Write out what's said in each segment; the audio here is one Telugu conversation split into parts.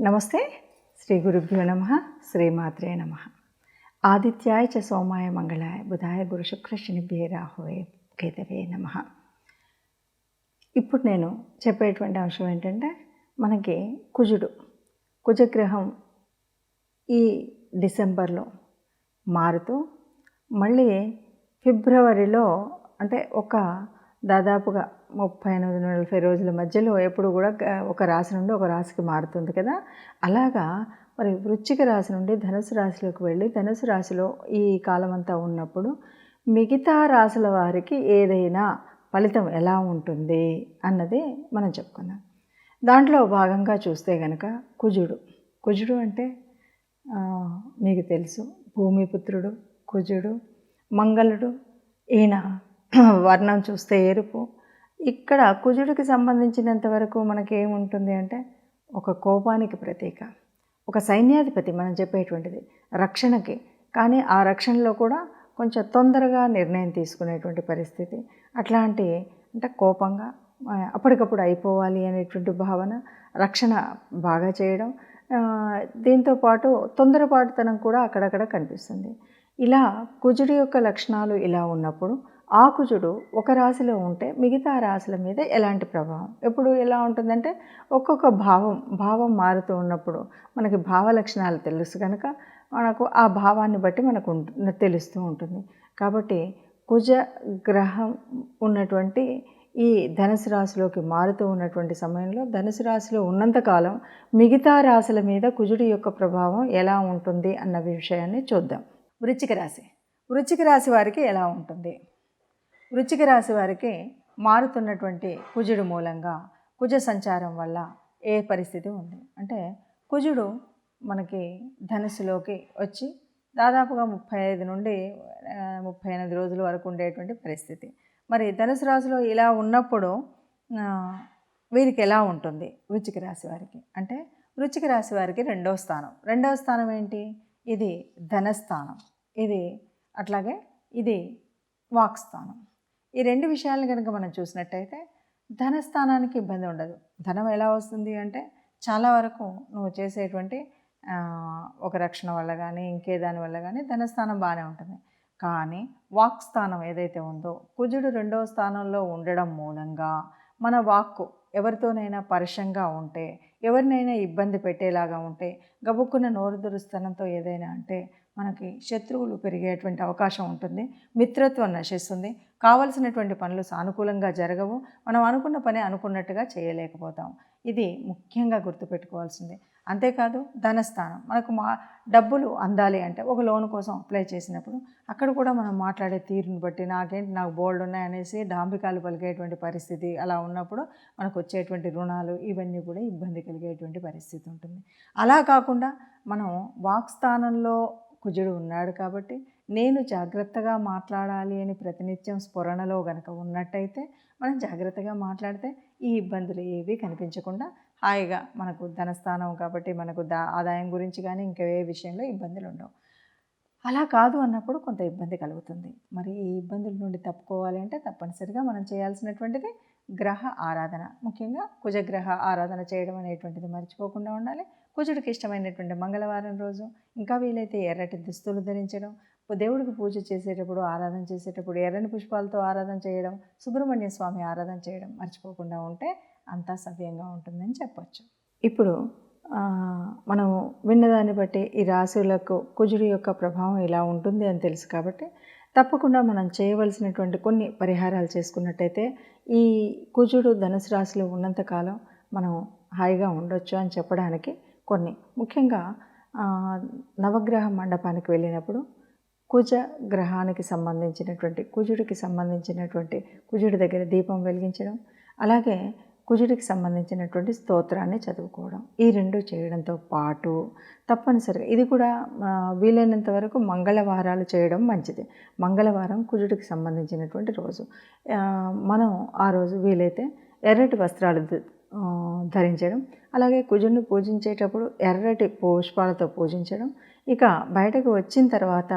నమస్తే. శ్రీ గురుభ్యో నమః. శ్రీమాత్రే నమః. ఆదిత్యాయ చ సోమాయ మంగళాయ బుధాయ గురు శుక్ర శనిభ్యే రాహువే కేతవే నమః. ఇప్పుడు నేను చెప్పేటువంటి అంశం ఏంటంటే, మనకి కుజగ్రహం ఈ డిసెంబర్లో మారుతూ మళ్ళీ ఫిబ్రవరిలో అంటే దాదాపుగా 38-40 రోజుల మధ్యలో ఎప్పుడు కూడా ఒక రాశి నుండి ఒక రాశికి మారుతుంది కదా. అలాగా మరి వృశ్చిక రాశి నుండి ధనుసు రాశిలోకి వెళ్ళి ధనుసు రాశిలో ఈ కాలం అంతా ఉన్నప్పుడు మిగతా రాశుల వారికి ఏదైనా ఫలితం ఎలా ఉంటుంది అన్నది మనం చెప్పుకుందాం. దాంట్లో భాగంగా చూస్తే కనుక కుజుడు అంటే మీకు తెలుసు, భూమిపుత్రుడు కుజుడు. మంగళుడు, ఈయన వర్ణం చూస్తే ఎరుపు. ఇక్కడ కుజుడికి సంబంధించినంత వరకు మనకేముంటుంది అంటే ఒక కోపానికి ప్రతీక, ఒక సైన్యాధిపతి మనం చెప్పేటువంటిది రక్షణకి. కానీ ఆ రక్షణలో కూడా కొంచెం తొందరగా నిర్ణయం తీసుకునేటువంటి పరిస్థితి, అట్లాంటి అంటే కోపంగా అప్పటికప్పుడు అయిపోవాలి అనేటువంటి భావన, రక్షణ బాగా చేయడం, దీంతోపాటు తొందరపాటుతనం కూడా అక్కడక్కడ కనిపిస్తుంది. ఇలా కుజుడి యొక్క లక్షణాలు ఇలా ఉన్నప్పుడు ఆ కుజుడు ఒక రాశిలో ఉంటే మిగతా రాశుల మీద ఎలాంటి ప్రభావం ఎప్పుడు ఎలా ఉంటుందంటే, ఒక్కొక్క భావం మారుతూ ఉన్నప్పుడు మనకి భావ లక్షణాలు తెలుసు కనుక మనకు ఆ భావాన్ని బట్టి మనకు తెలుస్తూ ఉంటుంది. కాబట్టి కుజ గ్రహం ఉన్నటువంటి ఈ ధనుసు రాశిలోకి మారుతూ ఉన్నటువంటి సమయంలో ధనుసు రాశిలో ఉన్నంతకాలం మిగతా రాశుల మీద కుజుడి యొక్క ప్రభావం ఎలా ఉంటుంది అన్న విషయాన్ని చూద్దాం. వృశ్చిక రాశి వారికి ఎలా ఉంటుంది? వృశ్చిక రాశి వారికి మారుతున్నటువంటి కుజుడు మూలంగా కుజ సంచారం వల్ల ఏ పరిస్థితి ఉంది అంటే, కుజుడు మనకి ధనుసులోకి వచ్చి దాదాపుగా 35 నుండి 38 రోజుల వరకు ఉండేటువంటి పరిస్థితి. మరి ధనుసు రాశిలో ఇలా ఉన్నప్పుడు వీరికి ఎలా ఉంటుంది వృశ్చిక రాశి వారికి అంటే, వృశ్చిక రాశి వారికి రెండవ స్థానం ఏంటి? ఇది ధనస్థానం, అట్లాగే ఇది వాక్స్థానం. ఈ రెండు విషయాలను కనుక మనం చూసినట్టయితే ధనస్థానానికి ఇబ్బంది ఉండదు. ధనం ఎలా వస్తుంది అంటే, చాలా వరకు నువ్వు చేసేటువంటి ఒక రక్షణ వల్ల కానీ ఇంకే దాని వల్ల కానీ ధనస్థానం బాగానే ఉంటుంది. కానీ వాక్స్థానం ఏదైతే ఉందో, కుజుడు రెండవ స్థానంలో ఉండడం మూలంగా మన వాక్కు ఎవరితోనైనా పరుషంగా ఉంటే, ఎవరినైనా ఇబ్బంది పెట్టేలాగా ఉంటే, గబుక్కున్న నోరు దురుస్తనంతో ఏదైనా అంటే మనకి శత్రువులు పెరిగేటువంటి అవకాశం ఉంటుంది, మిత్రత్వం నశిస్తుంది, కావలసినటువంటి పనులు సానుకూలంగా జరగవు, మనం అనుకున్న పని అనుకున్నట్టుగా చేయలేకపోతాం. ఇది ముఖ్యంగా గుర్తుపెట్టుకోవాల్సింది. అంతేకాదు ధనస్థానం, మనకు డబ్బులు అందాలి అంటే ఒక లోన్ కోసం అప్లై చేసినప్పుడు అక్కడ కూడా మనం మాట్లాడే తీరుని బట్టి నాకు బోల్డ్ ఉన్నాయనేసి డాంబికాలు పలికేటువంటి పరిస్థితి అలా ఉన్నప్పుడు మనకు వచ్చేటువంటి రుణాలు ఇవన్నీ కూడా ఇబ్బంది కలిగేటువంటి పరిస్థితి ఉంటుంది. అలా కాకుండా మనం వాక్స్థానంలో కుజుడు ఉన్నాడు కాబట్టి నేను జాగ్రత్తగా మాట్లాడాలి అని ప్రతినిత్యం స్ఫురణలో గనక ఉన్నట్టయితే మనం జాగ్రత్తగా మాట్లాడితే ఈ ఇబ్బందులు ఏవి కనిపించకుండా హాయిగా మనకు ధనస్థానం కాబట్టి మనకు ఆదాయం గురించి కానీ ఇంకే విషయంలో ఇబ్బందులు ఉండవు. అలా కాదు అన్నప్పుడు కొంత ఇబ్బంది కలుగుతుంది. మరి ఈ ఇబ్బందుల నుండి తప్పుకోవాలి అంటే తప్పనిసరిగా మనం చేయాల్సినటువంటిది గ్రహ ఆరాధన, ముఖ్యంగా కుజగ్రహ ఆరాధన చేయడం అనేటువంటిది మర్చిపోకుండా ఉండాలి. కుజుడికి ఇష్టమైనటువంటి మంగళవారం రోజు ఇంకా వీలైతే ఎర్రటి దుస్తులు ధరించడం, దేవుడికి పూజ చేసేటప్పుడు ఆరాధన చేసేటప్పుడు ఎర్రని పుష్పాలతో ఆరాధన చేయడం, సుబ్రహ్మణ్య స్వామి ఆరాధన చేయడం మర్చిపోకుండా ఉంటే అంతా సవ్యంగా ఉంటుందని చెప్పచ్చు. ఇప్పుడు మనం విన్నదాన్ని బట్టి ఈ రాశులకు కుజుడి యొక్క ప్రభావం ఇలా ఉంటుంది అని తెలుసు కాబట్టి తప్పకుండా మనం చేయవలసినటువంటి కొన్ని పరిహారాలు చేసుకున్నట్టయితే ఈ కుజుడు ధనుసు రాశిలో ఉన్నంతకాలం మనం హాయిగా ఉండొచ్చు అని చెప్పడానికి కొన్ని, ముఖ్యంగా నవగ్రహ మండపానికి వెళ్ళినప్పుడు కుజ గ్రహానికి సంబంధించినటువంటి కుజుడి దగ్గర దీపం వెలిగించడం, అలాగే కుజుడికి సంబంధించినటువంటి స్తోత్రాన్ని చదువుకోవడం, ఈ రెండు చేయడంతో పాటు తప్పనిసరిగా ఇది కూడా వీలైనంత వరకు మంగళవారాలు చేయడం మంచిది. మంగళవారం కుజుడికి సంబంధించినటువంటి రోజు. మనం ఆ రోజు వీలైతే ఎర్రటి వస్త్రాలు ధరించడం, అలాగే కుజుడిని పూజించేటప్పుడు ఎర్రటి పుష్పాలతో పూజించడం, ఇక బయటకు వచ్చిన తర్వాత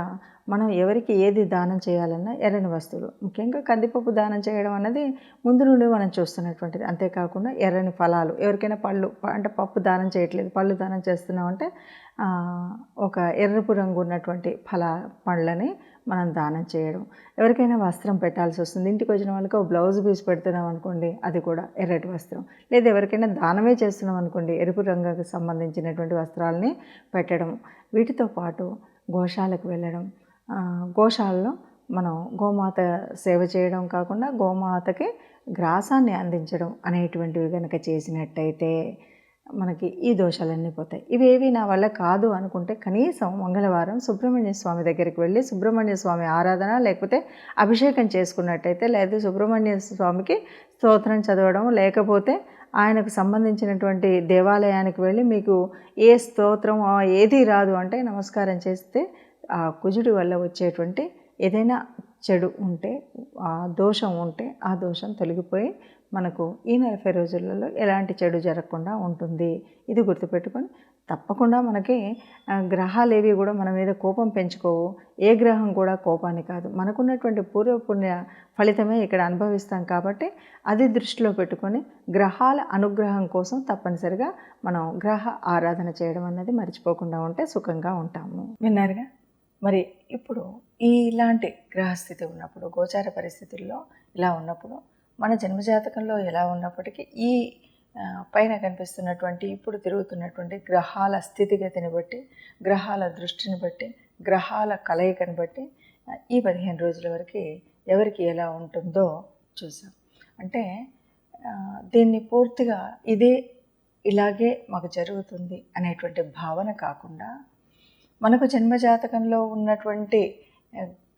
మనం ఎవరికి ఏది దానం చేయాలన్నా ఎర్రని వస్తువులు, ముఖ్యంగా కందిపప్పు దానం చేయడం అన్నది ముందు నుండి మనం చూస్తున్నటువంటిది. అంతేకాకుండా ఎర్రని ఫలాలు, ఎవరికైనా పళ్ళు అంటే పప్పు దానం చేయట్లేదు, పళ్ళు దానం చేస్తున్నామంటే ఒక ఎర్రపు రంగు ఉన్నటువంటి పండ్లని మనం దానం చేయడం. ఎవరికైనా వస్త్రం పెట్టాల్సి వస్తుంది, ఇంటికి వచ్చిన వాళ్ళకి ఒక బ్లౌజ్ పీస్ పెడుతున్నాం అనుకోండి, అది కూడా ఎర్రటి వస్త్రం. లేదా ఎవరికైనా దానమే చేస్తున్నాం అనుకోండి, ఎరుపు రంగుకు సంబంధించినటువంటి వస్త్రాలని పెట్టడం. వీటితో పాటు గోశాలకు వెళ్ళడం, గోశాలలో మనం గోమాత సేవ చేయడం కాకుండా గోమాతకి గ్రాసాన్ని అందించడం అనేటువంటివి కనుక చేసినట్టయితే మనకి ఈ దోషాలన్నీ పోతాయి. ఇవేవి నా వల్ల కాదు అనుకుంటే కనీసం మంగళవారం సుబ్రహ్మణ్య స్వామి దగ్గరికి వెళ్ళి సుబ్రహ్మణ్య స్వామి ఆరాధన లేకపోతే అభిషేకం చేసుకున్నట్టయితే, లేదా సుబ్రహ్మణ్య స్వామికి స్తోత్రం చదవడం, లేకపోతే ఆయనకు సంబంధించినటువంటి దేవాలయానికి వెళ్ళి మీకు ఏ స్తోత్రం ఏది రాదు అంటే నమస్కారం చేస్తే ఆ కుజుడి వల్ల వచ్చేటువంటి ఏదైనా చెడు ఉంటే, ఆ దోషం ఉంటే ఆ దోషం తొలగిపోయి మనకు ఈ 40 రోజులలో ఎలాంటి చెడు జరగకుండా ఉంటుంది. ఇది గుర్తుపెట్టుకొని తప్పకుండా మనకి గ్రహాలేవి కూడా మన మీద కోపం పెంచుకోవు. ఏ గ్రహం కూడా కోపాన్ని కాదు, మనకున్నటువంటి పూర్వపుణ్య ఫలితమే ఇక్కడ అనుభవిస్తాం. కాబట్టి అది దృష్టిలో పెట్టుకొని గ్రహాల అనుగ్రహం కోసం తప్పనిసరిగా మనం గ్రహ ఆరాధన చేయడం అన్నది మర్చిపోకుండా ఉంటే సుఖంగా ఉంటాము. విన్నారుగా? మరి ఇప్పుడు ఇలాంటి గ్రహస్థితి ఉన్నప్పుడు, గోచార పరిస్థితుల్లో ఇలా ఉన్నప్పుడు, మన జన్మజాతకంలో ఎలా ఉన్నప్పటికీ ఈ పైన కనిపిస్తున్నటువంటి ఇప్పుడు తిరుగుతున్నటువంటి గ్రహాల స్థితిగతిని బట్టి, గ్రహాల దృష్టిని బట్టి, గ్రహాల కలయికని బట్టి ఈ 15 రోజుల వరకు ఎవరికి ఎలా ఉంటుందో చూసాం. అంటే దీన్ని పూర్తిగా ఇలాగే మాకు జరుగుతుంది అనేటువంటి భావన కాకుండా, మనకు జన్మజాతకంలో ఉన్నటువంటి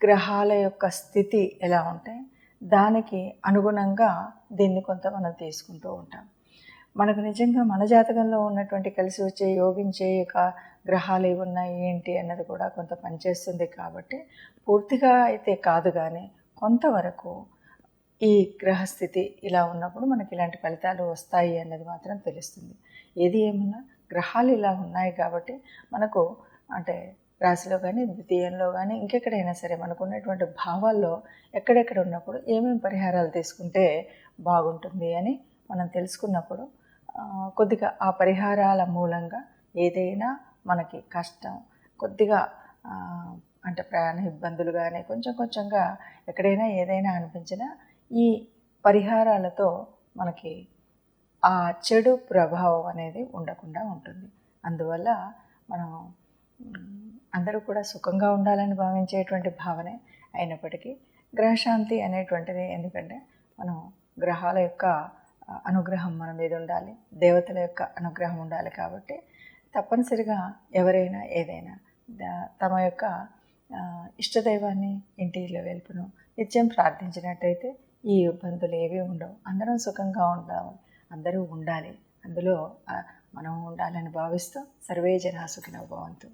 గ్రహాల యొక్క స్థితి ఎలా ఉంటే దానికి అనుగుణంగా దీన్ని కొంత మనం తీసుకుంటూ ఉంటాం. మనకు నిజంగా మన జాతకంలో ఉన్నటువంటి కలిసి వచ్చే యోగించే గ్రహాలు ఏవి ఉన్నాయి ఏంటి అన్నది కూడా కొంత పనిచేస్తుంది. కాబట్టి పూర్తిగా అయితే కాదు, కానీ కొంతవరకు ఈ గ్రహస్థితి ఇలా ఉన్నప్పుడు మనకి ఇలాంటి ఫలితాలు వస్తాయి అన్నది మాత్రం తెలుస్తుంది. ఏది ఏమన్నా గ్రహాలు ఇలా ఉన్నాయి కాబట్టి మనకు అంటే రాశిలో కానీ ద్వితీయంలో కానీ ఇంకెక్కడైనా సరే మనకు ఉన్నటువంటి భావాల్లో ఎక్కడెక్కడ ఉన్నప్పుడు ఏమేమి పరిహారాలు తీసుకుంటే బాగుంటుంది అని మనం తెలుసుకున్నప్పుడు కొద్దిగా ఆ పరిహారాల మూలంగా ఏదైనా మనకి కష్టం కొద్దిగా అంటే ప్రయాణ ఇబ్బందులు కానీ కొంచెంగా ఎక్కడైనా ఏదైనా అనిపించినా ఈ పరిహారాలతో మనకి ఆ చెడు ప్రభావం అనేది ఉండకుండా ఉంటుంది. అందువల్ల మనం అందరూ కూడా సుఖంగా ఉండాలని భావించేటువంటి భావనే అయినప్పటికీ గ్రహశాంతి అనేటువంటిది, ఎందుకంటే మనం గ్రహాల యొక్క అనుగ్రహం మన మీద ఉండాలి, దేవతల యొక్క అనుగ్రహం ఉండాలి. కాబట్టి తప్పనిసరిగా ఎవరైనా ఏదైనా తమ యొక్క ఇష్టదైవాన్ని ఇంటిలో వెలుపును నిత్యం ప్రార్థించినట్టయితే ఈ ఇబ్బందులు ఏవి ఉండవు. అందరం సుఖంగా ఉండాలి, అందరూ ఉండాలి, అందులో మనం ఉండాలని భావిస్తూ సర్వే జనా సుఖినో భవంతు.